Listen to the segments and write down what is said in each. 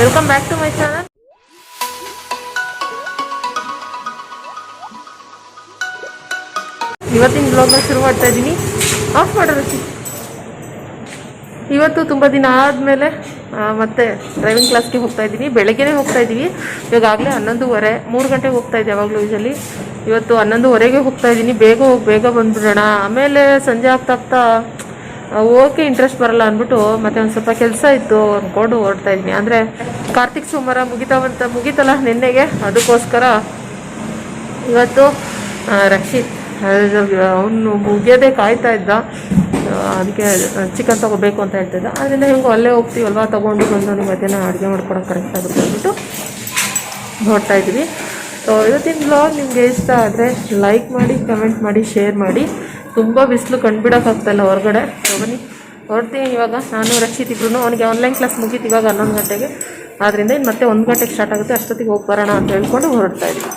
Welcome back to my channel. ಇವತ್ತಿನ ಬ್ಲಾಗ್ನ ಶುರು ಮಾಡ್ತಾ ಇದ್ದೀನಿ. ಆಫ್ ಮಾಡೋರು. ಇವತ್ತು ತುಂಬ ದಿನ ಆದಮೇಲೆ ಮತ್ತೆ ಡ್ರೈವಿಂಗ್ ಕ್ಲಾಸ್ಗೆ ಹೋಗ್ತಾ ಇದ್ದೀನಿ. ಬೆಳಗ್ಗೆನೇ ಹೋಗ್ತಾ ಇದ್ದೀವಿ. ಇವಾಗಲೇ 11:30, 3 ಗಂಟೆಗೆ ಹೋಗ್ತಾ ಇದ್ದೆ ಯಾವಾಗಲೂ ಯೂಶಲಿ. ಇವತ್ತು 11:30ಗೆ ಹೋಗ್ತಾ ಇದ್ದೀನಿ. ಬೇಗ ಬಂದುಬಿಡೋಣ, ಆಮೇಲೆ ಸಂಜೆ ಆಗ್ತಾ ಓಕೆ ಇಂಟ್ರೆಸ್ಟ್ ಬರಲ್ಲ ಅಂದ್ಬಿಟ್ಟು ಮತ್ತೆ ಒಂದು ಸ್ವಲ್ಪ ಕೆಲಸ ಇತ್ತು ಅಂದ್ಕೊಂಡು ಹೊರಡ್ತಾ ಇದ್ದೀನಿ. ಅಂದರೆ ಕಾರ್ತಿಕ್ ಸೋಮವಾರ ಮುಗಿತಲ್ಲ ನಿನ್ನೆಗೆ, ಅದಕ್ಕೋಸ್ಕರ ಇವತ್ತು ರಕ್ಷಿತ್ ಅವನು ಮುಗಿಯೋದೇ ಕಾಯ್ತಾ ಇದ್ದ. ಅದಕ್ಕೆ ಚಿಕನ್ ತೊಗೋಬೇಕು ಅಂತ ಹೇಳ್ತಿದ್ದ. ಅದರಿಂದ ಹಿಂಗೆ ಅಲ್ಲೇ ಹೋಗ್ತೀವಲ್ವ, ತೊಗೊಂಡು ಬಂದು ಮಧ್ಯಾಹ್ನ ಅಡುಗೆ ಮಾಡ್ಕೊಡೋಕೆ ಕರೆಕ್ಟ್ ಆಗುತ್ತೆ ಅಂದ್ಬಿಟ್ಟು ನೋಡ್ತಾ ಇದ್ವಿ. ಸೊ ಇವತ್ತಿನ ಬ್ಲಾಗ್ ನಿಮಗೆ ಇಷ್ಟ ಆದರೆ ಲೈಕ್ ಮಾಡಿ, ಕಮೆಂಟ್ ಮಾಡಿ, ಶೇರ್ ಮಾಡಿ. ತುಂಬ ಬಿಸಿಲು ಕಂಡುಬಿಡೋಕ್ಕಾಗ್ತಾಯಿಲ್ಲ ಹೊರಗಡೆ. ಬನ್ನಿ ಹೊರಡ್ತೀನಿ ಇವಾಗ. ನಾನು ರಕ್ಷಿತ್ ಇಬ್ರು. ಅವನಿಗೆ ಆನ್ಲೈನ್ ಕ್ಲಾಸ್ ಮುಗೀತು ಇವಾಗ 11 ಗಂಟೆಗೆ. ಆದ್ದರಿಂದ ಇನ್ನು ಮತ್ತೆ 1 ಗಂಟೆಗೆ ಸ್ಟಾರ್ಟ್ ಆಗುತ್ತೆ. ಅಷ್ಟೊತ್ತಿಗೆ ಹೋಗಿ ಬರೋಣ ಅಂತ ಹೇಳ್ಕೊಂಡು ಹೊರಡ್ತಾ ಇದ್ವಿ.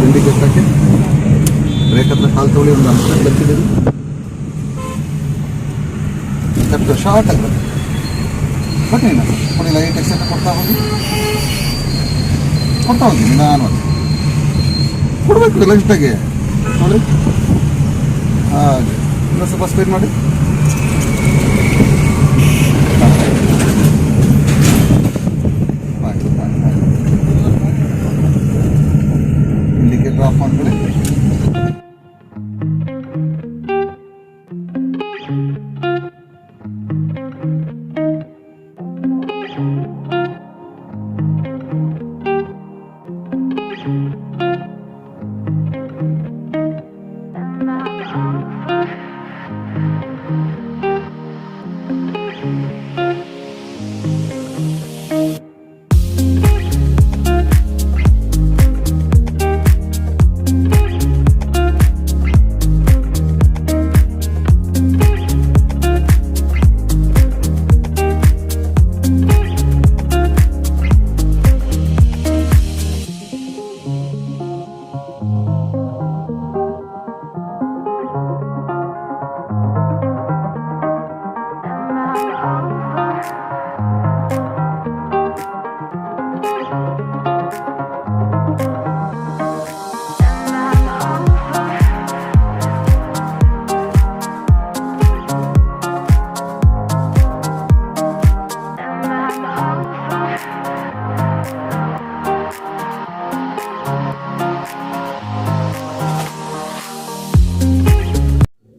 ಬೆಂಡಿಗೆ ಬ್ರೇಕ್ ಹತ್ರ ಕಾಲು ತೊಗೊಳ್ಳಿ, ಒಂದು ಅಂಶ ಬರ್ತಿದ್ದೀರಿ ಸ್ವಲ್ಪ ಶಾರ್ಟ್ ಆಗುತ್ತೆ. ಬಟ್ ನೀನು ಕೊಡಿ, ಲೈಟ್ ಎಕ್ಸೆಂಟ್ ಕೊಡ್ತಾ ಹೋಗಿ ನಿಧಾನವಾಗಿ ಕೊಡಬೇಕು ಲೈಟಾಗಿ ನೋಡಿ. ಹಾಗೆ ಇನ್ನೂ ಸ್ವಲ್ಪ ಸ್ಪೀಡ್ ಮಾಡಿ. ಇಂಡಿಕೇಟರ್ ಆಫ್ ಮಾಡ್ಕೊಳ್ಳಿ.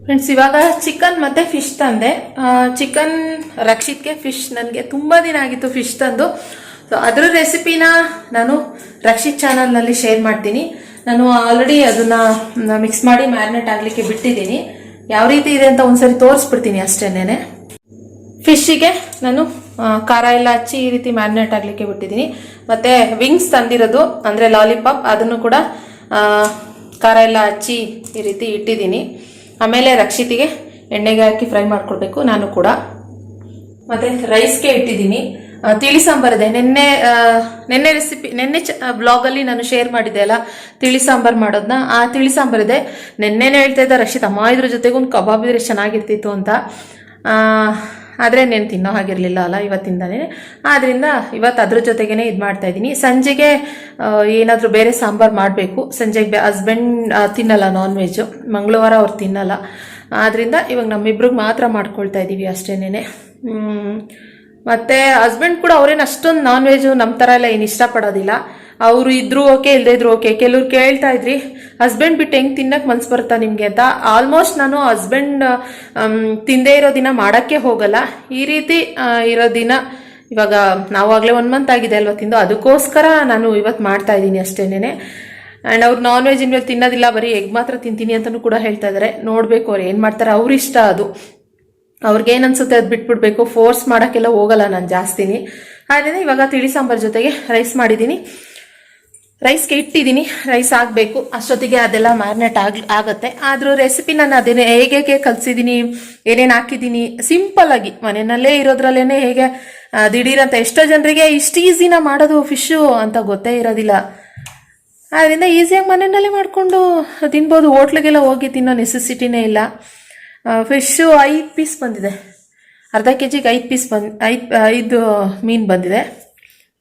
ಫ್ರೆಂಡ್ಸ್, ಇವಾಗ ಚಿಕನ್ ಮತ್ತೆ ಫಿಶ್ ತಂದೆ. ಚಿಕನ್ ರಕ್ಷಿತ್ಗೆ, ಫಿಶ್ ನನಗೆ ತುಂಬ ದಿನ ಆಗಿತ್ತು ಫಿಶ್ ತಂದು. ಸೊ ಅದರ ರೆಸಿಪಿನ ನಾನು ರಕ್ಷಿತ್ ಚಾನಲ್ನಲ್ಲಿ ಶೇರ್ ಮಾಡ್ತೀನಿ. ನಾನು ಆಲ್ರೆಡಿ ಅದನ್ನ ಮಿಕ್ಸ್ ಮಾಡಿ ಮ್ಯಾರಿನೇಟ್ ಆಗಲಿಕ್ಕೆ ಬಿಟ್ಟಿದ್ದೀನಿ. ಯಾವ ರೀತಿ ಇದೆ ಅಂತ ಒಂದ್ಸರಿ ತೋರಿಸ್ಬಿಡ್ತೀನಿ ಅಷ್ಟೇನೆ. ಫಿಶ್ಶಿಗೆ ನಾನು ಖಾರ ಎಲ್ಲ ಹಚ್ಚಿ ಈ ರೀತಿ ಮ್ಯಾರಿನೇಟ್ ಆಗಲಿಕ್ಕೆ ಬಿಟ್ಟಿದ್ದೀನಿ. ಮತ್ತೆ ವಿಂಗ್ಸ್ ತಂದಿರೋದು ಅಂದರೆ ಲಾಲಿಪಾಪ್, ಅದನ್ನು ಕೂಡ ಖಾರ ಎಲ್ಲ ಹಚ್ಚಿ ಈ ರೀತಿ ಇಟ್ಟಿದ್ದೀನಿ. ಆಮೇಲೆ ರಕ್ಷಿತಿಗೆ ಎಣ್ಣೆಗೆ ಹಾಕಿ ಫ್ರೈ ಮಾಡ್ಕೊಳ್ಬೇಕು ನಾನು ಕೂಡ. ಮತ್ತೆ ರೈಸ್ಗೆ ಇಟ್ಟಿದ್ದೀನಿ. ತಿಳಿ ಸಾಂಬಾರ್ ಇದೆ. ನೆನ್ನೆ ರೆಸಿಪಿ, ಬ್ಲಾಗಲ್ಲಿ ನಾನು ಶೇರ್ ಮಾಡಿದ್ದೆ ಅಲ್ಲ ತಿಳಿ ಸಾಂಬಾರ್ ಮಾಡೋದನ್ನ. ಆ ತಿಳಿ ಸಾಂಬಾರ್ ಇದೆ. ನೆನ್ನೆನೇ ಹೇಳ್ತಾ ಇದ್ದ ರಕ್ಷಿತ್, ಅಮ್ಮ ಇದ್ರ ಜೊತೆಗೆ ಒಂದು ಕಬಾಬ್ ಇದ್ರೆ ಚೆನ್ನಾಗಿರ್ತಿತ್ತು ಅಂತ. ಆದರೆ నేను ತಿನ್ನೋ ಹಾಗಿರಲಿಲ್ಲ ಅಲ್ಲ ಇವತ್ತಿಂದಾನೇ. ಆದ್ದರಿಂದ ಇವತ್ತು ಅದ್ರ ಜೊತೆಗೇನೆ ಇದು ಮಾಡ್ತಾ ಇದ್ದೀನಿ. ಸಂಜೆಗೆ ಏನಾದರೂ ಬೇರೆ ಸಾಂಬಾರು ಮಾಡಬೇಕು. ಸಂಜೆಗೆ ಹಸ್ಬೆಂಡ್ ತಿನ್ನಲ್ಲ ನಾನ್ ವೆಜ್ಜು, ಮಂಗಳವಾರ ಅವ್ರು ತಿನ್ನಲ್ಲ. ಆದ್ದರಿಂದ ಇವಾಗ ನಮ್ಮಿಬ್ರಿಗೆ ಮಾತ್ರ ಮಾಡ್ಕೊಳ್ತಾ ಇದ್ದೀವಿ ಅಷ್ಟೇನೆ. ಮತ್ತು ಹಸ್ಬೆಂಡ್ ಕೂಡ ಅವ್ರೇನು ಅಷ್ಟೊಂದು ನಾನ್ ವೆಜ್ ನಮ್ಮ ಥರ ಎಲ್ಲ ಏನು ಇಷ್ಟಪಡೋದಿಲ್ಲ. ಅವರು ಇದ್ರೂ ಓಕೆ ಇಲ್ಲದೇ ಇದ್ರು ಓಕೆ. ಕೆಲವ್ರು ಕೇಳ್ತಾ ಇದ್ರಿ ಹಸ್ಬೆಂಡ್ ಬಿಟ್ಟು ಹೆಂಗೆ ತಿನ್ನಕ್ಕೆ ಮನ್ಸು ಬರುತ್ತಾ ನಿಮಗೆ ಅಂತ. ಆಲ್ಮೋಸ್ಟ್ ನಾನು ಹಸ್ಬೆಂಡ್ ತಿಂದೇ ಇರೋ ದಿನ ಮಾಡೋಕ್ಕೆ ಹೋಗಲ್ಲ. ಈ ರೀತಿ ಇರೋ ದಿನ ಇವಾಗ ನಾವಾಗಲೇ 1 ಮಂತ್ ಆಗಿದೆ ಅಲ್ವಾ ತಿಂದು, ಅದಕ್ಕೋಸ್ಕರ ನಾನು ಇವತ್ತು ಮಾಡ್ತಾ ಇದ್ದೀನಿ ಅಷ್ಟೇನೆ. ಆ್ಯಂಡ್ ಅವ್ರು ನಾನ್ ವೆಜ್ ಇನ್ಮೇಲೆ ತಿನ್ನೋದಿಲ್ಲ, ಬರೀ ಎಗ್ ಮಾತ್ರ ತಿಂತೀನಿ ಅಂತಲೂ ಕೂಡ ಹೇಳ್ತಾ ಇದ್ದಾರೆ. ನೋಡಬೇಕು ಅವ್ರು ಏನು ಮಾಡ್ತಾರೆ, ಅವ್ರ ಇಷ್ಟ ಅದು. ಅವ್ರಿಗೇನು ಅನ್ಸುತ್ತೆ ಅದು ಬಿಟ್ಬಿಡ್ಬೇಕು. ಫೋರ್ಸ್ ಮಾಡೋಕ್ಕೆಲ್ಲ ಹೋಗಲ್ಲ ನಾನು ಜಾಸ್ತಿನಿ. ಆದ್ದರಿಂದ ಇವಾಗ ತಿಳಿ ಸಾಂಬಾರು ಜೊತೆಗೆ ರೈಸ್ ಮಾಡಿದ್ದೀನಿ. ರೈಸ್ಗೆ ಇಟ್ಟಿದ್ದೀನಿ, ರೈಸ್ ಆಗಬೇಕು ಅಷ್ಟೊತ್ತಿಗೆ ಅದೆಲ್ಲ ಮ್ಯಾರಿನೇಟ್ ಆಗುತ್ತೆ. ಆದರೂ ರೆಸಿಪಿ ನಾನು ಅದೇನೇ ಹೇಗೆ ಕಲಿಸಿದ್ದೀನಿ, ಏನೇನು ಹಾಕಿದ್ದೀನಿ, ಸಿಂಪಲ್ಲಾಗಿ ಮನೆಯಲ್ಲೇ ಇರೋದ್ರಲ್ಲೇ ಹೇಗೆ ದಿಢೀರಂತ ಎಷ್ಟೋ ಜನರಿಗೆ ಇಷ್ಟು ಈಸಿನ ಮಾಡೋದು ಫಿಶ್ಶು ಅಂತ ಗೊತ್ತೇ ಇರೋದಿಲ್ಲ. ಆದ್ದರಿಂದ ಈಸಿಯಾಗಿ ಮನೆಯಲ್ಲೇ ಮಾಡಿಕೊಂಡು ತಿನ್ಬೋದು. ಹೋಟ್ಲಿಗೆಲ್ಲ ಹೋಗಿ ತಿನ್ನೋ ನೆಸೆಸಿಟಿನೇ ಇಲ್ಲ. ಫಿಶ್ಶು 5 ಪೀಸ್ ಬಂದಿದೆ. ಅರ್ಧ ಕೆಜಿಗೆ 5 ಪೀಸ್ ಐದು ಮೀನು ಬಂದಿದೆ.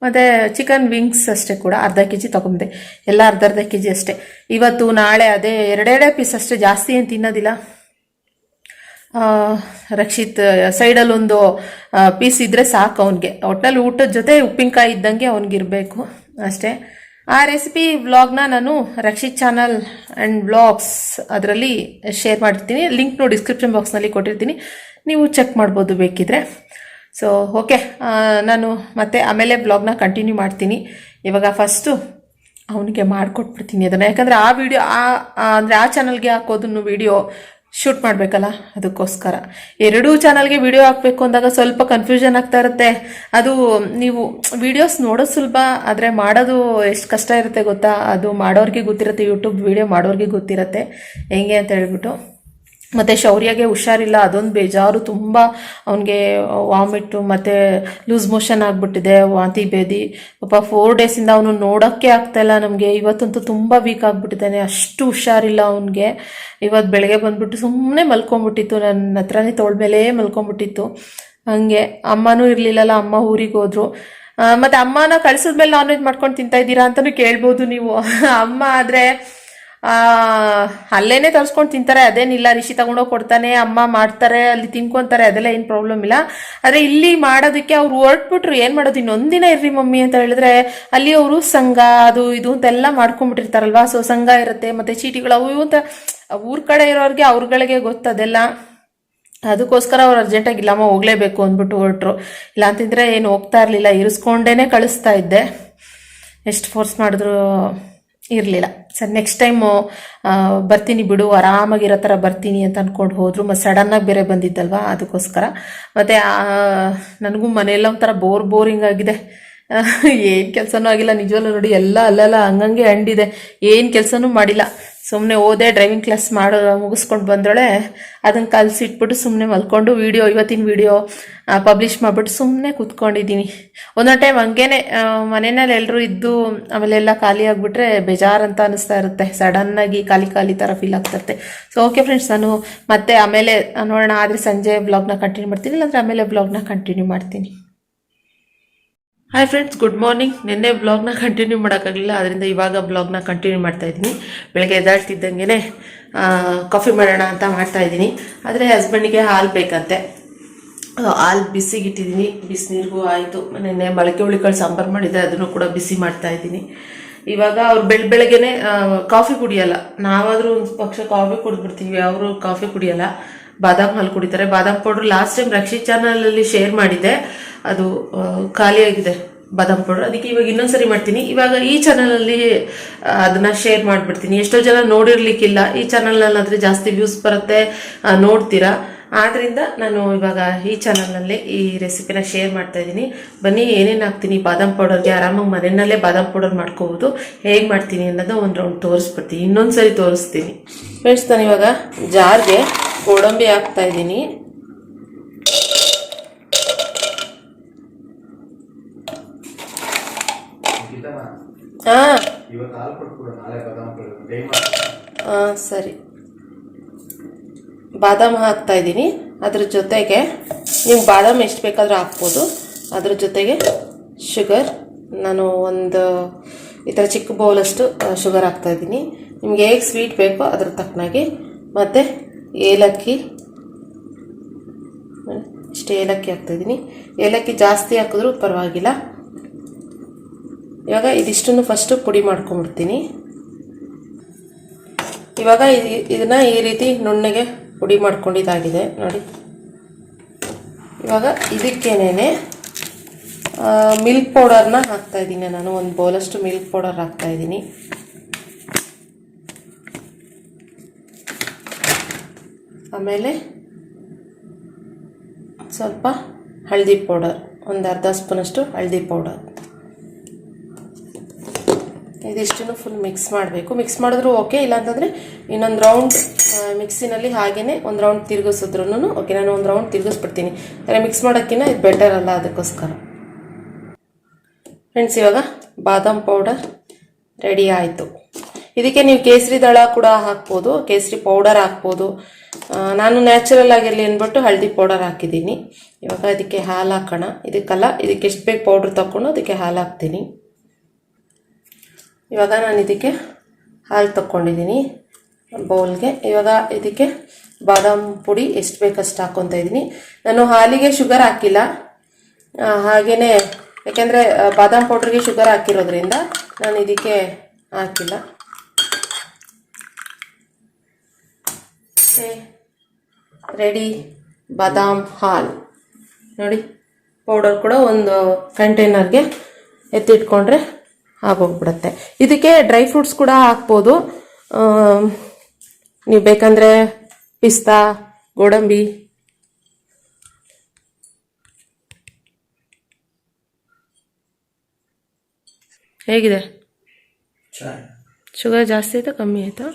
ಮತ್ತು ಚಿಕನ್ ವಿಂಗ್ಸ್ ಅಷ್ಟೇ ಕೂಡ ಅರ್ಧ ಕೆಜಿ ತೊಗೊಂಡೆ. ಎಲ್ಲ ಅರ್ಧ ಕೆಜಿ ಅಷ್ಟೇ. ಇವತ್ತು ನಾಳೆ ಅದೇ 2 ಪೀಸ್ ಅಷ್ಟೇ, ಜಾಸ್ತಿ ಏನು ತಿನ್ನೋದಿಲ್ಲ. ರಕ್ಷಿತ್ ಸೈಡಲ್ಲೊಂದು ಪೀಸ್ ಇದ್ದರೆ ಸಾಕು ಅವನಿಗೆ. ಒಟ್ಟಿನಲ್ಲಿ ಊಟದ ಜೊತೆ ಉಪ್ಪಿನಕಾಯಿ ಇದ್ದಂಗೆ ಅವನಿಗಿರಬೇಕು ಅಷ್ಟೇ. ಆ ರೆಸಿಪಿ ವ್ಲಾಗ್ನ ನಾನು ರಕ್ಷಿತ್ ಚಾನಲ್ ಆ್ಯಂಡ್ ವ್ಲಾಗ್ಸ್ ಅದರಲ್ಲಿ ಶೇರ್ ಮಾಡಿರ್ತೀನಿ. ಲಿಂಕ್ನು ಡಿಸ್ಕ್ರಿಪ್ಷನ್ ಬಾಕ್ಸ್ನಲ್ಲಿ ಕೊಟ್ಟಿರ್ತೀನಿ, ನೀವು ಚೆಕ್ ಮಾಡ್ಬೋದು ಬೇಕಿದ್ರೆ. ಸೊ ಓಕೆ, ನಾನು ಮತ್ತೆ ಆಮೇಲೆ ಬ್ಲಾಗ್ನ ಕಂಟಿನ್ಯೂ ಮಾಡ್ತೀನಿ. ಇವಾಗ ಫಸ್ಟು ಅವನಿಗೆ ಮಾಡಿಕೊಟ್ಬಿಡ್ತೀನಿ ಅದನ್ನು. ಯಾಕಂದರೆ ಆ ವಿಡಿಯೋ ಅಂದರೆ ಆ ಚಾನಲ್ಗೆ ಹಾಕೋದನ್ನು ವಿಡಿಯೋ ಶೂಟ್ ಮಾಡಬೇಕಲ್ಲ, ಅದಕ್ಕೋಸ್ಕರ. 2 ಚಾನಲ್ಗೆ ವಿಡಿಯೋ ಹಾಕಬೇಕು ಅಂದಾಗ ಸ್ವಲ್ಪ ಕನ್ಫ್ಯೂಷನ್ ಆಗ್ತಾ ಇರುತ್ತೆ. ಅದು ನೀವು ವಿಡಿಯೋಸ್ ನೋಡೋದು ಸುಲಭ, ಆದರೆ ಮಾಡೋದು ಎಷ್ಟು ಕಷ್ಟ ಇರುತ್ತೆ ಗೊತ್ತಾ. ಅದು ಮಾಡೋರಿಗೆ ಗೊತ್ತಿರುತ್ತೆ, ಯೂಟ್ಯೂಬ್ ವಿಡಿಯೋ ಮಾಡೋರಿಗೆ ಗೊತ್ತಿರುತ್ತೆ ಹೆಂಗೆ ಅಂತ ಹೇಳ್ಬಿಟ್ಟು. ಮತ್ತು ಶೌರ್ಯಗೆ ಹುಷಾರಿಲ್ಲ, ಅದೊಂದು ಬೇಜಾರು ತುಂಬ. ಅವನಿಗೆ ವಾಮಿಟ್ಟು ಮತ್ತು ಲೂಸ್ ಮೋಷನ್ ಆಗಿಬಿಟ್ಟಿದೆ, ವಾಂತಿ ಭೇದಿ. ಪಾಪ 4 ಡೇಸಿಂದ ಅವನು ನೋಡೋಕ್ಕೆ ಆಗ್ತಾಯಿಲ್ಲ ನಮಗೆ. ಇವತ್ತಂತೂ ತುಂಬ ವೀಕ್ ಆಗಿಬಿಟ್ಟಿದ್ದಾನೆ, ಅಷ್ಟು ಹುಷಾರಿಲ್ಲ ಅವನಿಗೆ. ಇವತ್ತು ಬೆಳಗ್ಗೆ ಬಂದುಬಿಟ್ಟು ಸುಮ್ಮನೆ ಮಲ್ಕೊಂಬಿಟ್ಟಿತ್ತು, ನನ್ನ ಹತ್ರನೇ ತೋಳ ಮೇಲೆ ಮಲ್ಕೊಂಬಿಟ್ಟಿತ್ತು. ಹಾಗೆ ಅಮ್ಮನೂ ಇರಲಿಲ್ಲಲ್ಲ, ಅಮ್ಮ ಊರಿಗೆ ಹೋದ್ರು. ಮತ್ತು ಅಮ್ಮನ ಕಳಿಸಿದ್ಮೇಲೆ ನಾನ್ ವೆಜ್ ಮಾಡ್ಕೊಂಡು ತಿಂತಾಯಿದ್ದೀರಾ ಅಂತಲೂ ಕೇಳ್ಬೋದು ನೀವು. ಅಮ್ಮ ಆದರೆ ಅಲ್ಲೇನೆ ತರಿಸ್ಕೊಂಡು ತಿಂತಾರೆ, ಅದೇನಿಲ್ಲ. ರಿಷಿ ತಗೊಂಡೋಗಿ ಕೊಡ್ತಾನೆ, ಅಮ್ಮ ಮಾಡ್ತಾರೆ, ಅಲ್ಲಿ ತಿನ್ಕೊಂತಾರೆ, ಅದೆಲ್ಲ ಏನು ಪ್ರಾಬ್ಲಮ್ ಇಲ್ಲ. ಆದರೆ ಇಲ್ಲಿ ಮಾಡೋದಕ್ಕೆ ಅವ್ರು ಹೊರಟ್ಬಿಟ್ರು. ಏನು ಮಾಡೋದು, ಇನ್ನೊಂದಿನ ಇರ್ರಿ ಮಮ್ಮಿ ಅಂತ ಹೇಳಿದ್ರೆ ಅಲ್ಲಿ ಅವರು ಸಂಘ ಅದು ಇದು ಅಂತೆಲ್ಲ ಮಾಡ್ಕೊಂಡ್ಬಿಟ್ಟಿರ್ತಾರಲ್ವಾ. ಸೊ ಸಂಘ ಇರುತ್ತೆ, ಮತ್ತು ಚೀಟಿಗಳು ಅವು ಇವು ಅಂತ ಊರ ಕಡೆ ಇರೋರಿಗೆ ಅವ್ರಗಳಿಗೆ ಗೊತ್ತದೆಲ್ಲ. ಅದಕ್ಕೋಸ್ಕರ ಅವ್ರು ಅರ್ಜೆಂಟಾಗಿ ಇಲ್ಲಮ್ಮ ಹೋಗಲೇಬೇಕು ಅಂದ್ಬಿಟ್ಟು ಹೊರಟ್ರು. ಇಲ್ಲ ಅಂತಂದರೆ ಏನು ಹೋಗ್ತಾ ಇರಲಿಲ್ಲ, ಇರಿಸ್ಕೊಂಡೇ ಕಳಿಸ್ತಾ ಇದ್ದೆ. ಎಷ್ಟು ಫೋರ್ಸ್ ಮಾಡಿದ್ರು ಇರಲಿಲ್ಲ. ಸರ್ ನೆಕ್ಸ್ಟ್ ಟೈಮು ಬರ್ತೀನಿ ಬಿಡು, ಆರಾಮಾಗಿರೋ ಥರ ಬರ್ತೀನಿ ಅಂತ ಅಂದ್ಕೊಂಡು ಹೋದರು. ಮತ್ತು ಸಡನ್ನಾಗಿ ಬೇರೆ ಬಂದಿದ್ದಲ್ವ, ಅದಕ್ಕೋಸ್ಕರ. ಮತ್ತು ನನಗೂ ಮನೆಯೆಲ್ಲ ಒಂಥರ ಬೋರಿಂಗ್ ಆಗಿದೆ. ಏನು ಕೆಲಸನೂ ಆಗಿಲ್ಲ ನಿಜವಲ್ಲೂ. ನೋಡಿ ಎಲ್ಲ ಅಲ್ಲಲ್ಲ ಹಂಗಂಗೆ ಅಂಡಿದೆ, ಏನು ಕೆಲಸನೂ ಮಾಡಿಲ್ಲ. ಸುಮ್ಮನೆ ಓದೆ, ಡ್ರೈವಿಂಗ್ ಕ್ಲಾಸ್ ಮುಗಿಸ್ಕೊಂಡು ಬಂದೊಳೆ ಅದನ್ನು ಕಲಿಸಿಟ್ಬಿಟ್ಟು ಸುಮ್ಮನೆ ಮಲ್ಕೊಂಡು ಇವತ್ತಿನ ವಿಡಿಯೋ ಪಬ್ಲಿಷ್ ಮಾಡಿಬಿಟ್ಟು ಸುಮ್ಮನೆ ಕೂತ್ಕೊಂಡಿದ್ದೀನಿ. ಒಂದೊಂದು ಟೈಮ್ ಹಂಗೇನೆ ಮನೆಯಲ್ಲಿ ಎಲ್ಲರೂ ಇದ್ದು ಆಮೇಲೆ ಎಲ್ಲ ಖಾಲಿ ಆಗಿಬಿಟ್ರೆ ಬೇಜಾರಂತ ಅನ್ನಿಸ್ತಾ ಇರುತ್ತೆ. ಸಡನ್ನಾಗಿ ಖಾಲಿ ಥರ ಫೀಲ್ ಆಗ್ತಿರುತ್ತೆ. ಸೊ ಓಕೆ ಫ್ರೆಂಡ್ಸ್, ನಾನು ಮತ್ತೆ ಆಮೇಲೆ ನೋಡೋಣ. ಆದರೆ ಸಂಜೆ ಬ್ಲಾಗ್ನ ಕಂಟಿನ್ಯೂ ಮಾಡ್ತೀನಿ, ಇಲ್ಲಾಂದರೆ ಆಮೇಲೆ ಬ್ಲಾಗ್ನ ಕಂಟಿನ್ಯೂ ಮಾಡ್ತೀನಿ. Hi friends, good morning. ನಿನ್ನೆ ಬ್ಲಾಗ್ನ ಕಂಟಿನ್ಯೂ ಮಾಡೋಕ್ಕಾಗಲಿಲ್ಲ, ಅದರಿಂದ ಇವಾಗ ಬ್ಲಾಗ್ನ ಕಂಟಿನ್ಯೂ ಮಾಡ್ತಾಯಿದ್ದೀನಿ. ಬೆಳಗ್ಗೆ ಎದ್ದಾಳ್ತಿದ್ದಂಗೆ ಕಾಫಿ ಮಾಡೋಣ ಅಂತ ಮಾಡ್ತಾಯಿದ್ದೀನಿ. ಆದರೆ ಹಸ್ಬೆಂಡಿಗೆ ಹಾಲು ಬೇಕಂತೆ, ಹಾಲು ಬಿಸಿಗಿಟ್ಟಿದ್ದೀನಿ. ಬಿಸಿನೀರಿಗೂ ಆಯಿತು. ನಿನ್ನೆ ಮೊಳಕೆ ಹುಳಿಕಾಳು ಸಾಂಬಾರು ಮಾಡಿದ್ದೆ, ಅದನ್ನು ಕೂಡ ಬಿಸಿ ಮಾಡ್ತಾಯಿದ್ದೀನಿ. ಇವಾಗ ಅವ್ರು ಬೆಳಗ್ಗೆನೆ ಕಾಫಿ ಕುಡಿಯಲ್ಲ. ನಾವಾದರೂ ಒಂದು ಪಕ್ಷ ಕಾಫಿ ಕುಡಿದ್ಬಿಡ್ತೀವಿ, ಅವರು ಕಾಫಿ ಕುಡಿಯಲ್ಲ, ಬಾದಾಮ್ ಹಾಲು ಕುಡಿತಾರೆ. ಬಾದಾಮ್ ಪೌಡ್ರ್ ಲಾಸ್ಟ್ ಟೈಮ್ ರಕ್ಷಿತ್ ಚಾನಲಲ್ಲಿ ಶೇರ್ ಮಾಡಿದ್ದೆ, ಅದು ಖಾಲಿಯಾಗಿದೆ ಬಾದಾಮ್ ಪೌಡ್ರ್. ಅದಕ್ಕೆ ಇವಾಗ ಇನ್ನೊಂದ್ಸರಿ ಮಾಡ್ತೀನಿ. ಇವಾಗ ಈ ಚಾನಲಲ್ಲಿ ಅದನ್ನು ಶೇರ್ ಮಾಡಿಬಿಡ್ತೀನಿ. ಎಷ್ಟೋ ಜನ ನೋಡಿರ್ಲಿಕ್ಕಿಲ್ಲ, ಈ ಚಾನಲ್ನಲ್ಲಾದರೆ ಜಾಸ್ತಿ ವ್ಯೂಸ್ ಬರುತ್ತೆ, ನೋಡ್ತೀರಾ. ಆದ್ದರಿಂದ ನಾನು ಇವಾಗ ಈ ಚಾನಲ್ನಲ್ಲಿ ಈ ರೆಸಿಪಿನ ಶೇರ್ ಮಾಡ್ತಾ ಇದ್ದೀನಿ. ಬನ್ನಿ, ಏನೇನು ಹಾಕ್ತೀನಿ ಬಾದಾಮ್ ಪೌಡರ್ಗೆ. ಆರಾಮಾಗಿ ಮನೆಯಲ್ಲೇ ಬಾದಾಮ್ ಪೌಡರ್ ಮಾಡ್ಕೋಬೋದು. ಹೇಗೆ ಮಾಡ್ತೀನಿ ಅನ್ನೋದು ಒಂದು ರೌಂಡ್ ತೋರಿಸ್ಬಿಡ್ತೀನಿ, ಇನ್ನೊಂದ್ಸರಿ ತೋರಿಸ್ತೀನಿ. ಫ್ರೆಂಡ್ಸ್, ನಾನು ಇವಾಗ ಜಾರ್ಗೆ ಗೋಡಂಬಿ ಹಾಕ್ತಾ ಇದ್ದೀನಿ. ಸರಿ, ಬಾದಾಮ್ ಹಾಕ್ತಾ ಇದ್ದೀನಿ. ಅದ್ರ ಜೊತೆಗೆ ನೀವು ಬಾದಾಮ್ ಎಷ್ಟು ಬೇಕಾದರೂ ಹಾಕ್ಬೋದು. ಅದ್ರ ಜೊತೆಗೆ ಶುಗರ್, ನಾನು ಒಂದು ಈ ಥರ ಚಿಕ್ಕ ಬೌಲಷ್ಟು ಶುಗರ್ ಹಾಕ್ತಾ ಇದ್ದೀನಿ. ನಿಮ್ಗೆ ಹೇಗೆ ಸ್ವೀಟ್ ಬೇಕೋ ಅದ್ರ ತಕ್ಕನಾಗಿ. ಮತ್ತು ಏಲಕ್ಕಿ, ಇಷ್ಟು ಏಲಕ್ಕಿ ಹಾಕ್ತಾಯಿದ್ದೀನಿ. ಏಲಕ್ಕಿ ಜಾಸ್ತಿ ಹಾಕಿದ್ರೂ ಪರವಾಗಿಲ್ಲ. ಇವಾಗ ಇದಿಷ್ಟನ್ನು ಫಸ್ಟು ಪುಡಿ ಮಾಡ್ಕೊಂಡ್ಬಿಡ್ತೀನಿ. ಇವಾಗ ಇದನ್ನು ಈ ರೀತಿ ನುಣ್ಣಗೆ ಪುಡಿ ಮಾಡ್ಕೊಂಡಿದ್ದಾಗಿದೆ ನೋಡಿ. ಇವಾಗ ಇದಕ್ಕೇನೆ ಮಿಲ್ಕ್ ಪೌಡರ್ನ ಹಾಕ್ತಾಯಿದ್ದೀನಿ. ನಾನು ಒಂದು ಬೌಲಷ್ಟು ಮಿಲ್ಕ್ ಪೌಡರ್ ಹಾಕ್ತಾಯಿದ್ದೀನಿ. ಆಮೇಲೆ ಸ್ವಲ್ಪ ಹಳದಿ ಪೌಡರ್, ಒಂದು ಅರ್ಧ ಸ್ಪೂನಷ್ಟು ಹಳದಿ ಪೌಡರ್. ಇದಿಷ್ಟನ್ನು ಫುಲ್ ಮಿಕ್ಸ್ ಮಾಡಬೇಕು. ಮಿಕ್ಸ್ ಮಾಡಿದ್ರೂ ಓಕೆ, ಇಲ್ಲಾಂತಂದರೆ ಇನ್ನೊಂದು ರೌಂಡ್ ಮಿಕ್ಸಿನಲ್ಲಿ ಹಾಗೇ ಒಂದು ರೌಂಡ್ ತಿರುಗಿಸಿದ್ರೂ ಓಕೆ. ನಾನು ಒಂದು ರೌಂಡ್ ತಿರುಗಿಸ್ಬಿಡ್ತೀನಿ, ಯಾಕಂದರೆ ಮಿಕ್ಸ್ ಮಾಡೋಕ್ಕಿಂತ ಇದು ಬೆಟರ್ ಅಲ್ಲ, ಅದಕ್ಕೋಸ್ಕರ. ಫ್ರೆಂಡ್ಸ್, ಇವಾಗ ಬಾದಾಮ್ ಪೌಡರ್ ರೆಡಿ ಆಯಿತು. ಇದಕ್ಕೆ ನೀವು ಕೇಸರಿ ದಳ ಕೂಡ ಹಾಕ್ಬೋದು, ಕೇಸರಿ ಪೌಡರ್ ಹಾಕ್ಬೋದು. ನಾನು ನ್ಯಾಚುರಲ್ ಆಗಿರಲಿ ಅಂದ್ಬಿಟ್ಟು ಹಳದಿ ಪೌಡರ್ ಹಾಕಿದ್ದೀನಿ. ಇವಾಗ ಇದಕ್ಕೆ ಹಾಲು ಹಾಕೋಣ. ಇದಕ್ಕಲ್ಲ, ಇದಕ್ಕೆ ಎಷ್ಟು ಬೇಕು ಪೌಡ್ರ್ ತಗೊಂಡು ಅದಕ್ಕೆ ಹಾಲು ಹಾಕ್ತೀನಿ. ಇವಾಗ ನಾನು ಇದಕ್ಕೆ ಹಾಲು ತಗೊಂಡಿದ್ದೀನಿ ಬೌಲ್ಗೆ. ಇವಾಗ ಇದಕ್ಕೆ ಬಾದಾಮ್ ಪುಡಿ ಎಷ್ಟು ಬೇಕಷ್ಟು ಹಾಕ್ಕೊತಾ ಇದ್ದೀನಿ. ನಾನು ಹಾಲಿಗೆ ಶುಗರ್ ಹಾಕಿಲ್ಲ, ಹಾಗೆಯೇ ಯಾಕೆಂದರೆ ಬಾದಾಮ್ ಪೌಡ್ರಿಗೆ ಶುಗರ್ ಹಾಕಿರೋದ್ರಿಂದ ನಾನು ಇದಕ್ಕೆ ಹಾಕಿಲ್ಲ. ರೆಡಿ ಬಾದಾಮ್ ಹಾಲು ನೋಡಿ. ಪೌಡರ್ ಕೂಡ ಒಂದು ಕಂಟೈನರ್ಗೆ ಎತ್ತಿಟ್ಕೊಂಡ್ರೆ ಆಗೋಗ್ಬಿಡುತ್ತೆ. ಇದಕ್ಕೆ ಡ್ರೈ ಫ್ರೂಟ್ಸ್ ಕೂಡ ಹಾಕ್ಬೋದು. ನೀವು ಬೇಕಂದರೆ ಪಿಸ್ತಾ, ಗೋಡಂಬಿ, ಹೇಗಿದೆ? ಶುಗರ್ ಜಾಸ್ತಿ ಆಯ್ತಾ ಕಮ್ಮಿ ಆಯ್ತಾ?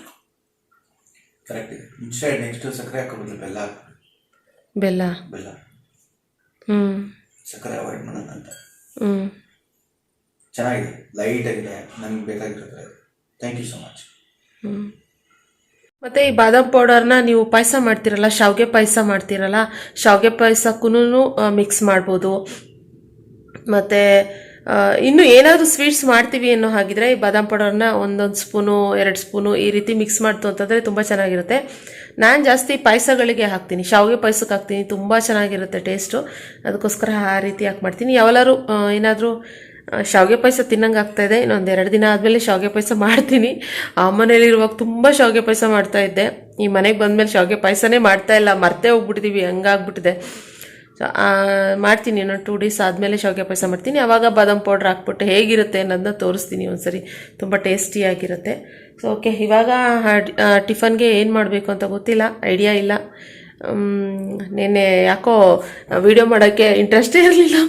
ಕರೆಕ್ಟ್ ಇದೆ. ಇನ್ಸ್ಟೆಡ್ ನೆಕ್ಸ್ಟ್ ಸಕ್ಕರೆ ಹಾಕೋಬೋದು. ಬೆಲ್ಲ ಸಕ್ಕರೆ ಅವಾಯ್ಡ್ ಮಾಡೋದಂತ. ಚೆನ್ನಾಗಿದೆ, ಲೈಟ್ ಆಗಿದೆ, ನನಗೆ ಬೇಕಾಗಿರುತ್ತೆ. Thank you so much. ಮತ್ತು ಈ ಬಾದಾಮ್ ಪೌಡರ್ನ ನೀವು ಪಾಯಸ ಮಾಡ್ತಿರಲ್ಲ, ಶಾವಿಗೆ ಪಾಯಸ ಮಾಡ್ತಿರಲ್ಲ, ಶಾವಿಗೆ ಪಾಯಸಕ್ಕೂ ಮಿಕ್ಸ್ ಮಾಡ್ಬೋದು. ಮತ್ತು ಇನ್ನು ಏನಾದರೂ ಸ್ವೀಟ್ಸ್ ಮಾಡ್ತೀವಿ ಅನ್ನೋ ಹಾಗಿದ್ರೆ ಈ ಬಾದಾಮ್ ಪೌಡರ್ನ ಒಂದೊಂದು ಸ್ಪೂನು 2 ಸ್ಪೂನು ಈ ರೀತಿ ಮಿಕ್ಸ್ ಮಾಡ್ತು ಅಂತಂದರೆ ತುಂಬ ಚೆನ್ನಾಗಿರುತ್ತೆ. ನಾನು ಜಾಸ್ತಿ ಪಾಯಸಗಳಿಗೆ ಹಾಕ್ತೀನಿ, ಶಾವಿಗೆ ಪಾಯಸಕ್ಕೆ ಹಾಕ್ತೀನಿ, ತುಂಬ ಚೆನ್ನಾಗಿರುತ್ತೆ ಟೇಸ್ಟು. ಅದಕ್ಕೋಸ್ಕರ ಆ ರೀತಿ ಹಾಕಿ ಮಾಡ್ತೀನಿ. ಯಾವಾಗಲಾದ್ರು ಏನಾದರೂ ಶಾವಿಗೆ ಪಾಯಸ ತಿನ್ನಂಗೆ ಆಗ್ತಾಯಿದೆ, ಇನ್ನೊಂದು 2 ದಿನ ಆದಮೇಲೆ ಶಾವಿಗೆ ಪಾಯಸ ಮಾಡ್ತೀನಿ. ಆ ಮನೇಲಿರುವಾಗ ತುಂಬ ಶಾವಿಗೆ ಪಾಯಸ ಮಾಡ್ತಾಯಿದ್ದೆ. ಈ ಮನೆಗೆ ಬಂದಮೇಲೆ ಶಾವಿಗೆ ಪಾಯಸನೇ ಮಾಡ್ತಾಯಿಲ್ಲ, ಮರ್ತೇ ಹೋಗ್ಬಿಟ್ಟಿದ್ದೀವಿ, ಹಂಗಾಗ್ಬಿಟ್ಟಿದೆ. ಸೊ ಮಾಡ್ತೀನಿ, ಇನ್ನೊಂದು 2 ಡೇಸ್ ಆದಮೇಲೆ ಶಾವಿಗೆ ಪಾಯಸ ಮಾಡ್ತೀನಿ. ಆವಾಗ ಬಾದಾಮ್ ಪೌಡ್ರ್ ಹಾಕ್ಬಿಟ್ಟು ಹೇಗಿರುತ್ತೆ ಅನ್ನೋದನ್ನ ತೋರಿಸ್ತೀನಿ ಒಂದ್ಸರಿ. ತುಂಬ ಟೇಸ್ಟಿಯಾಗಿರುತ್ತೆ. ಸೊ ಓಕೆ, ಇವಾಗ ಟಿಫನ್ಗೆ ಏನು ಮಾಡಬೇಕು ಅಂತ ಗೊತ್ತಿಲ್ಲ, ಐಡಿಯಾ ಇಲ್ಲ. ನೆನ್ನೆ ಯಾಕೋ ವಿಡಿಯೋ ಮಾಡೋಕ್ಕೆ ಇಂಟ್ರೆಸ್ಟೇ ಇರಲಿಲ್ಲ,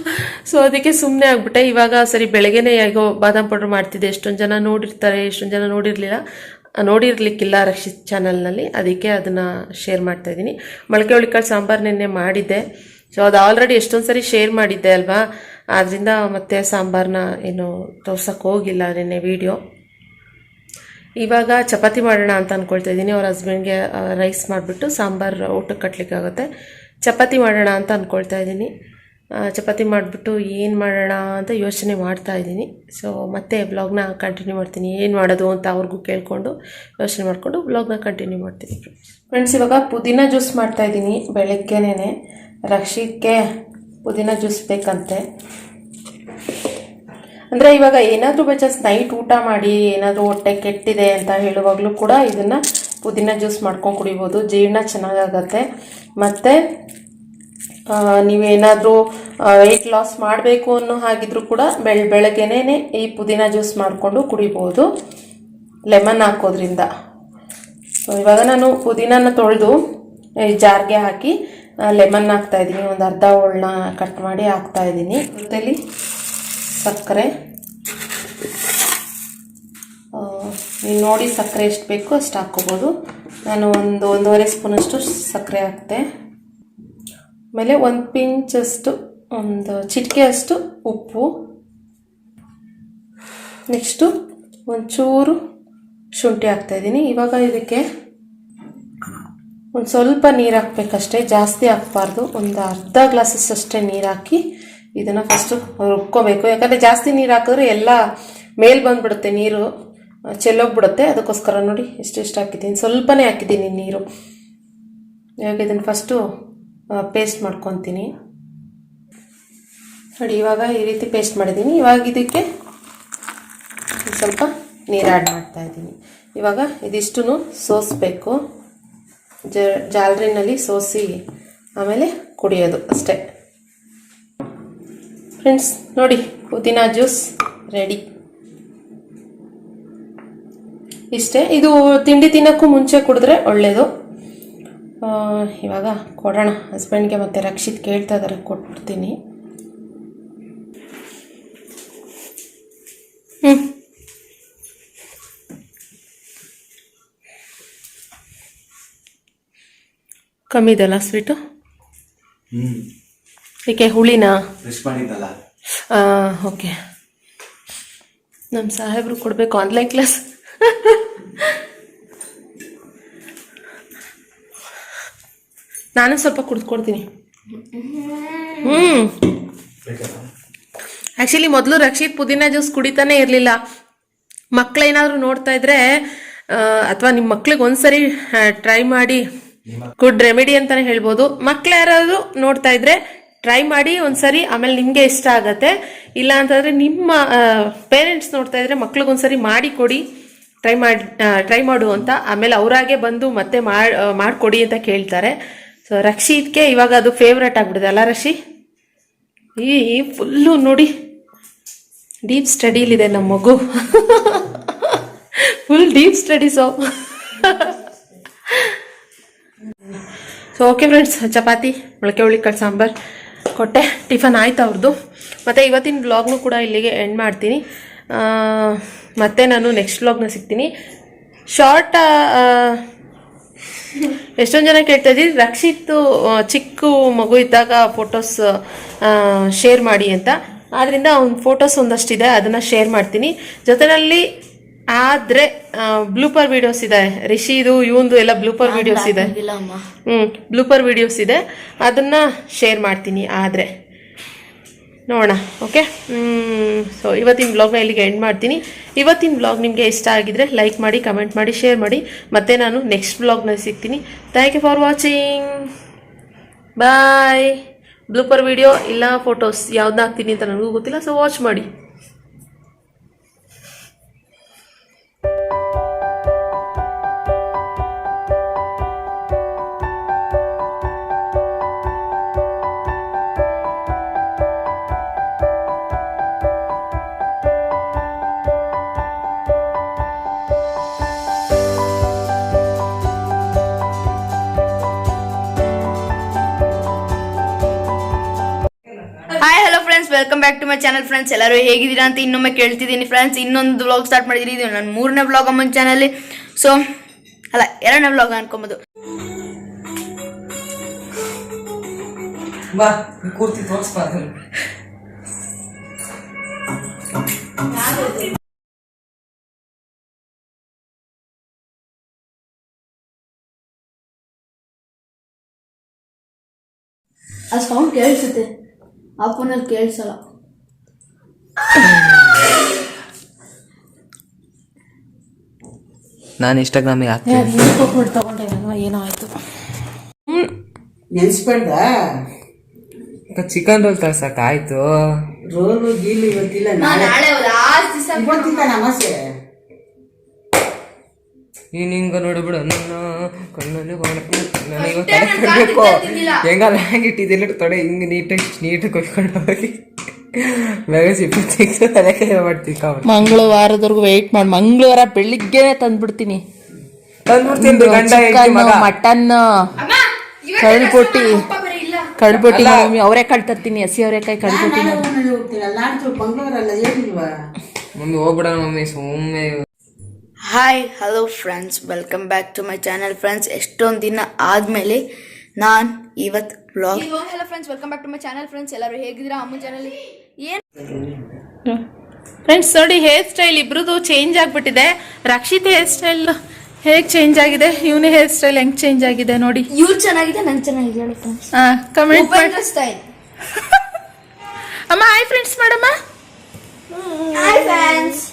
ಸೊ ಅದಕ್ಕೆ ಸುಮ್ಮನೆ ಆಗಿಬಿಟ್ಟೆ. ಇವಾಗ ಸರಿ ಬೆಳಗ್ಗೆನೇ ಹೇಗೋ ಬಾದಾಮ್ ಪೌಡ್ರ್ ಮಾಡ್ತಿದ್ದೆ. ಎಷ್ಟೊಂದು ಜನ ನೋಡಿರ್ತಾರೆ, ಎಷ್ಟೊಂದು ಜನ ನೋಡಿರ್ಲಿಕ್ಕಿಲ್ಲ ರಕ್ಷಿತ್ ಚಾನಲ್ನಲ್ಲಿ, ಅದಕ್ಕೆ ಅದನ್ನು ಶೇರ್ ಮಾಡ್ತಾಯಿದ್ದೀನಿ. ಮೊಳಕೆ ಹುಳಿಕಾಳು ಸಾಂಬಾರು ನೆನ್ನೆ ಮಾಡಿದ್ದೆ. ಸೊ ಅದು ಆಲ್ರೆಡಿ ಎಷ್ಟೊಂದು ಸರಿ ಶೇರ್ ಮಾಡಿದ್ದೆ ಅಲ್ವಾ, ಆದ್ದರಿಂದ ಮತ್ತೆ ಸಾಂಬಾರನ್ನ ಏನು ತೋರ್ಸೋಕ್ಕೆ ಹೋಗಿಲ್ಲ ನೆನ್ನೆ ವಿಡಿಯೋ. ಇವಾಗ ಚಪಾತಿ ಮಾಡೋಣ ಅಂತ ಅಂದ್ಕೊಳ್ತಾ ಇದ್ದೀನಿ. ಅವ್ರ ಹಸ್ಬೆಂಡ್ಗೆ ರೈಸ್ ಮಾಡಿಬಿಟ್ಟು ಸಾಂಬಾರು ಊಟಕ್ಕೆ ಕಟ್ಟಲಿಕ್ಕಾಗುತ್ತೆ. ಚಪಾತಿ ಮಾಡೋಣ ಅಂತ ಅಂದ್ಕೊಳ್ತಾ ಇದ್ದೀನಿ. ಚಪಾತಿ ಮಾಡಿಬಿಟ್ಟು ಏನು ಮಾಡೋಣ ಅಂತ ಯೋಚನೆ ಮಾಡ್ತಾ ಇದ್ದೀನಿ. ಸೊ ಮತ್ತೆ ಬ್ಲಾಗ್ನ ಕಂಟಿನ್ಯೂ ಮಾಡ್ತೀನಿ. ಏನು ಮಾಡೋದು ಅಂತ ಅವ್ರಿಗೂ ಕೇಳಿಕೊಂಡು ಯೋಚನೆ ಮಾಡಿಕೊಂಡು ಬ್ಲಾಗ್ನ ಕಂಟಿನ್ಯೂ ಮಾಡ್ತೀನಿ. ಫ್ರೆಂಡ್ಸ್, ಇವಾಗ ಪುದೀನ ಜ್ಯೂಸ್ ಮಾಡ್ತಾಯಿದ್ದೀನಿ. ಬೆಳಗ್ಗೆನೇ ರಕ್ಷಿತ್ಗೆ ಪುದೀನ ಜ್ಯೂಸ್ ಬೇಕಂತೆ. ಅಂದರೆ ಇವಾಗ ಏನಾದರೂ ಬೈ ಚಾನ್ಸ್ ನೈಟ್ ಊಟ ಮಾಡಿ ಏನಾದರೂ ಹೊಟ್ಟೆ ಕೆಟ್ಟಿದೆ ಅಂತ ಹೇಳುವಾಗಲೂ ಕೂಡ ಇದನ್ನು ಪುದೀನ ಜ್ಯೂಸ್ ಮಾಡ್ಕೊಂಡು ಕುಡಿಬೋದು. ಜೀರ್ಣ ಚೆನ್ನಾಗಾಗತ್ತೆ. ಮತ್ತು ನೀವೇನಾದರೂ ವೆಯ್ಟ್ ಲಾಸ್ ಮಾಡಬೇಕು ಅನ್ನೋ ಹಾಗಿದ್ರೂ ಕೂಡ ಬೆಳಗ್ಗೆನೇ ಈ ಪುದೀನ ಜ್ಯೂಸ್ ಮಾಡಿಕೊಂಡು ಕುಡಿಬೋದು, ಲೆಮನ್ ಹಾಕೋದ್ರಿಂದ. ಸೊ ಇವಾಗ ನಾನು ಪುದೀನನ ತೊಳೆದು ಈ ಜಾರ್ಗೆ ಹಾಕಿ ಲೆಮನ್ ಹಾಕ್ತಾಯಿದ್ದೀನಿ. ಒಂದು ಅರ್ಧ ಹೋಳನ್ನ ಕಟ್ ಮಾಡಿ ಹಾಕ್ತಾಯಿದ್ದೀನಿ. ಜೊತೆಲಿ ಸಕ್ಕರೆ, ನೀವು ನೋಡಿ ಸಕ್ಕರೆ ಎಷ್ಟು ಬೇಕೋ ಅಷ್ಟು ಹಾಕ್ಕೋಬೋದು. ನಾನು 1.5 ಸ್ಪೂನಷ್ಟು ಸಕ್ಕರೆ ಹಾಕ್ತೆ. ಆಮೇಲೆ 1 ಪಿಂಚಷ್ಟು, ಒಂದು ಚಿಟಿಕೆಯಷ್ಟು ಉಪ್ಪು. ನೆಕ್ಸ್ಟು ಒಂಚೂರು ಶುಂಠಿ ಹಾಕ್ತಾಯಿದ್ದೀನಿ. ಇವಾಗ ಇದಕ್ಕೆ ಒಂದು ಸ್ವಲ್ಪ ನೀರು ಹಾಕ್ಬೇಕಷ್ಟೇ, ಜಾಸ್ತಿ ಹಾಕ್ಬಾರ್ದು. ಒಂದು ಅರ್ಧ ಗ್ಲಾಸಸ್ಸಷ್ಟೇ ನೀರು ಹಾಕಿ ಇದನ್ನು ಫಸ್ಟು ರುಬ್ಕೋಬೇಕು. ಯಾಕಂದರೆ ಜಾಸ್ತಿ ನೀರು ಹಾಕಿದ್ರೆ ಎಲ್ಲ ಮೇಲೆ ಬಂದುಬಿಡುತ್ತೆ, ನೀರು ಚೆಲ್ಲೋಗ್ಬಿಡುತ್ತೆ. ಅದಕ್ಕೋಸ್ಕರ ನೋಡಿ ಎಷ್ಟು ಹಾಕಿದ್ದೀನಿ, ಸ್ವಲ್ಪನೇ ಹಾಕಿದ್ದೀನಿ ನೀರು. ಇವಾಗ ಇದನ್ನು ಫಸ್ಟು ಪೇಸ್ಟ್ ಮಾಡ್ಕೊತೀನಿ ನೋಡಿ. ಇವಾಗ ಈ ರೀತಿ ಪೇಸ್ಟ್ ಮಾಡಿದ್ದೀನಿ. ಇವಾಗ ಇದಕ್ಕೆ ಸ್ವಲ್ಪ ನೀರು ಆ್ಯಡ್ ಮಾಡ್ತಾ ಇದ್ದೀನಿ. ಇವಾಗ ಇದಿಷ್ಟು ಸೋಸಬೇಕು, ಜಾಲರಿನಲ್ಲಿ ಸೋಸಿ ಆಮೇಲೆ ಕುಡಿಯೋದು ಅಷ್ಟೇ. ಫ್ರೆಂಡ್ಸ್ ನೋಡಿ, ಪುದೀನ ಜ್ಯೂಸ್ ರೆಡಿ. ಇಷ್ಟೇ. ಇದು ತಿಂಡಿ ತಿನ್ನೋಕ್ಕೂ ಮುಂಚೆ ಕುಡಿದ್ರೆ ಒಳ್ಳೆಯದು. ಇವಾಗ ಕೊಡೋಣ ಹಸ್ಬೆಂಡ್ಗೆ, ಮತ್ತು ರಕ್ಷಿತ್ ಕೇಳ್ತಾ ಇದ್ದಾರೆ, ಕೊಟ್ಬಿಡ್ತೀನಿ. ಕಮ್ಮಿ ಇದೆಲ್ಲ ಸ್ವೀಟು. ಏಕೆ ಹುಳಿನಾ? ಓಕೆ. ನಮ್ಮ ಸಾಹೇಬ್ರು ಕೊಡಬೇಕು ಆನ್ಲೈನ್ ಕ್ಲಾಸ್. ನಾನು ಸ್ವಲ್ಪ ಕುಡಿದ್ಕೊಡ್ತೀನಿ. ಆ್ಯಕ್ಚುಲಿ ಮೊದಲು ರಕ್ಷಿತ್ ಪುದೀನ ಜ್ಯೂಸ್ ಕುಡಿತಾನೆ ಇರಲಿಲ್ಲ. ಮಕ್ಕಳೇನಾದರೂ ನೋಡ್ತಾ ಇದ್ರೆ, ಅಥವಾ ನಿಮ್ಮ ಮಕ್ಳಿಗೆ ಒಂದ್ಸರಿ ಟ್ರೈ ಮಾಡಿ, ಗುಡ್ ರೆಮಿಡಿ ಅಂತಾನೆ ಹೇಳ್ಬೋದು. ಮಕ್ಳು ಯಾರಾದರೂ ನೋಡ್ತಾ ಇದ್ರೆ ಟ್ರೈ ಮಾಡಿ ಒಂದ್ಸರಿ, ಆಮೇಲೆ ನಿಮಗೆ ಇಷ್ಟ ಆಗತ್ತೆ. ಇಲ್ಲ ಅಂತಂದರೆ ನಿಮ್ಮ ಪೇರೆಂಟ್ಸ್ ನೋಡ್ತಾ ಇದ್ರೆ ಮಕ್ಳಿಗೊಂದ್ಸರಿ ಮಾಡಿ ಕೊಡಿ, ಟ್ರೈ ಮಾಡು ಅಂತ. ಆಮೇಲೆ ಅವರಾಗೆ ಬಂದು ಮತ್ತೆ ಮಾಡಿಕೊಡಿ ಅಂತ ಕೇಳ್ತಾರೆ. ಸೊ ರಕ್ಷಿತ್ಗೆ ಇವಾಗ ಅದು ಫೇವ್ರೇಟ್ ಆಗ್ಬಿಡಿದೆ ಅಲ್ಲ ರಕ್ಷಿ? ಈ ಫುಲ್ಲು ನೋಡಿ, ಡೀಪ್ ಸ್ಟಡಿಲಿದೆ ನಮ್ಮ ಮಗು. Full deep study. So okay friends, chapati ಮೊಳಕೆ ಹುಳಿಕಾಳು ಸಾಂಬಾರು ಕೊಟ್ಟೆ. ಟಿಫನ್ ಆಯ್ತು ಅವ್ರದ್ದು. ಮತ್ತು ಇವತ್ತಿನ ವ್ಲಾಗ್ನು ಕೂಡ ಇಲ್ಲಿಗೆ ಎಂಡ್ ಮಾಡ್ತೀನಿ. ಮತ್ತೆ ನಾನು ನೆಕ್ಸ್ಟ್ ವ್ಲಾಗ್ನ ಸಿಗ್ತೀನಿ. ಶಾರ್ಟ್ ಎಷ್ಟೊಂದು ಜನ ಕೇಳ್ತಾ ಇದ್ದೀರಿ ರಕ್ಷಿತ್ ಚಿಕ್ಕ ಮಗು ಇದ್ದಾಗ ಫೋಟೋಸ್ ಶೇರ್ ಮಾಡಿ ಅಂತ. ಆದ್ದರಿಂದ ಅವ್ನ ಫೋಟೋಸ್ ಒಂದಷ್ಟಿದೆ, ಅದನ್ನು ಶೇರ್ ಮಾಡ್ತೀನಿ. ಜೊತೆಯಲ್ಲಿ ಆದರೆ ಬ್ಲೂಪರ್ ವಿಡಿಯೋಸ್ ಇದೆ, ರಿಷಿದು ಇವಂದು ಎಲ್ಲ ಬ್ಲೂಪರ್ ವಿಡಿಯೋಸ್ ಇದೆ. ಬ್ಲೂಪರ್ ವಿಡಿಯೋಸ್ ಇದೆ, ಅದನ್ನು ಶೇರ್ ಮಾಡ್ತೀನಿ ಆದರೆ ನೋಡೋಣ. ಓಕೆ. ಸೊ ಇವತ್ತಿನ ವ್ಲಾಗ್ನ ಇಲ್ಲಿಗೆ ಎಂಡ್ ಮಾಡ್ತೀನಿ. ಇವತ್ತಿನ ವ್ಲಾಗ್ ನಿಮಗೆ ಇಷ್ಟ ಆಗಿದ್ರೆ ಲೈಕ್ ಮಾಡಿ, ಕಮೆಂಟ್ ಮಾಡಿ, ಶೇರ್ ಮಾಡಿ. ಮತ್ತೆ ನಾನು ನೆಕ್ಸ್ಟ್ ವ್ಲಾಗ್ನ ಸಿಗ್ತೀನಿ. Thank you for watching. Bye. Blooper video ಇಲ್ಲ ಫೋಟೋಸ್ ಯಾವ್ದು ಹಾಕ್ತೀನಿ ಅಂತ ನನಗೂ ಗೊತ್ತಿಲ್ಲ, ಸೊ ವಾಚ್ ಮಾಡಿ. Hi hello friends, welcome back to my channel friends. ಎಲ್ಲರೂ ಹೇಗಿದ್ದೀರಾ ಅಂತ ಇನ್ನೊಮ್ಮೆ ಕೇಳ್ತಿದ್ದೀನಿ ಫ್ರೆಂಡ್ಸ್. ಇನ್ನೊಂದು ವ್ಲಾಗ್ ಸ್ಟಾರ್ಟ್ ಮಾಡಿದ್ದೀನಿ. ಇದು ನನ್ನ 3ನೇ ವ್ಲಾಗ್ ಅಮ್ಮನ ಚಾನಲ್ಲಿ. ಸೊ ಅಲ್ಲ, 2ನೇ ವ್ಲಾಗ್ ಅನ್ಕೊಂಬೋದು. ಆ ಸೌಂಡ್ ಕೇಳಿಸುತ್ತೆ, ಆ ಫೋನಲ್ಲಿ ಕೇಳಿಸಲ್ಲ. ನಾನು ಇನ್ಸ್ಟಾಗ್ರಾಮಿಗೆ ಹಾಕ್ತೀನಿ. ತಗೊಂಡೆ ಏನೋ ಆಯ್ತು. ನೆನ್ಸ್ಕೊಂಡ ಚಿಕನ್ ರೋಲ್ ತರ್ಸಕ್ ಆಯ್ತು. ರೋಲು ಗೀಲು ಇವತ್ತಿಲ್ಲ, ನಾಳೆ ಇವತ್ತಿಲ್ಲ ನಮಸ್ತೆ. ನೀನ್ ಹಿಂಗ ನೋಡ್ಬಿಡು, ನನ್ನ ಕಣ್ಣಲ್ಲಿ ನನಗೆ ತಲೆ ಕಡ್ಬೇಕು. ಹೆಂಗಲ್ಲ ಹ್ಯಾಂಗಿಟ್ಟಿದ್ದಿಲ್ಲ ತೊಡೆ ಹಿಂಗೆ ನೀಟಾಗಿ ಕೊಯ್ಕೊಂಡು ಹೋಗಿ ಬೇಗ ಸಿಪ್ಪೆ ತಲೆ ಕೈ ಮಾಡ್ತೀವಿ. ಮಂಗಳವಾರದವರೆಗೂ ವೆಯ್ಟ್ ಮಾಡಿ, ಮಂಗಳವಾರ ಬೆಳಿಗ್ಗೆನೆ ತಂದ್ಬಿಡ್ತೀನಿ. ಮಟನ್, ಕಳ್ಬೊಟ್ಟಿ ಅವರೇ ಕಾಳು ತರ್ತೀನಿ, ಹಸಿ ಅವರೆಕಾಯಿ ಕಳ್ಬೊಟ್ಟಿ. ಮಮ್ಮಿ ಹೋಗ್ಬಿಡ ಮಮ್ಮಿ ಸುಮ್ಮನೆ. Hi hello friends, welcome back to my channel friends. ಎಷ್ಟೊಂದು ದಿನ ಆದಮೇಲೆ ನಾನು ಇವತ್ತು vlog. Hello friends, welcome back to my channel friends. ಎಲ್ಲರೂ ಹೇಗಿದ್ದೀರಾ ಅಮ್ಮನ ಚಾನಲ್? ಫ್ರೆಂಡ್ಸ್ ನೋಡಿ, ಹೇರ್ ಸ್ಟೈಲ್ ಇಬ್ರದ್ದು ಚೇಂಜ್ ಆಗಿಬಿಟ್ಟಿದೆ. ರಕ್ಷಿತ್ ಹೇರ್ ಸ್ಟೈಲ್ ಹೇಗೆ ಚೇಂಜ್ ಆಗಿದೆ, ಇವನೇ ಹೇರ್ ಸ್ಟೈಲ್ ಹೆಂಗ್ ಚೇಂಜ್ ಆಗಿದೆ ನೋಡಿ. ಇವ್ರು ಚೆನ್ನಾಗಿದೆ, ನಂಗೆ ಚೆನ್ನಾಗಿದೆ ಹೇಳು ಫ್ರೆಂಡ್ಸ್. ಕಮೆಂಟ್ ಮಾಡಿ ಸ್ಟೈಲ್. ಅಮ್ಮ ಹಾಯ್ ಫ್ರೆಂಡ್ಸ್ ಮಾಡಮ್ಮ. Hi friends.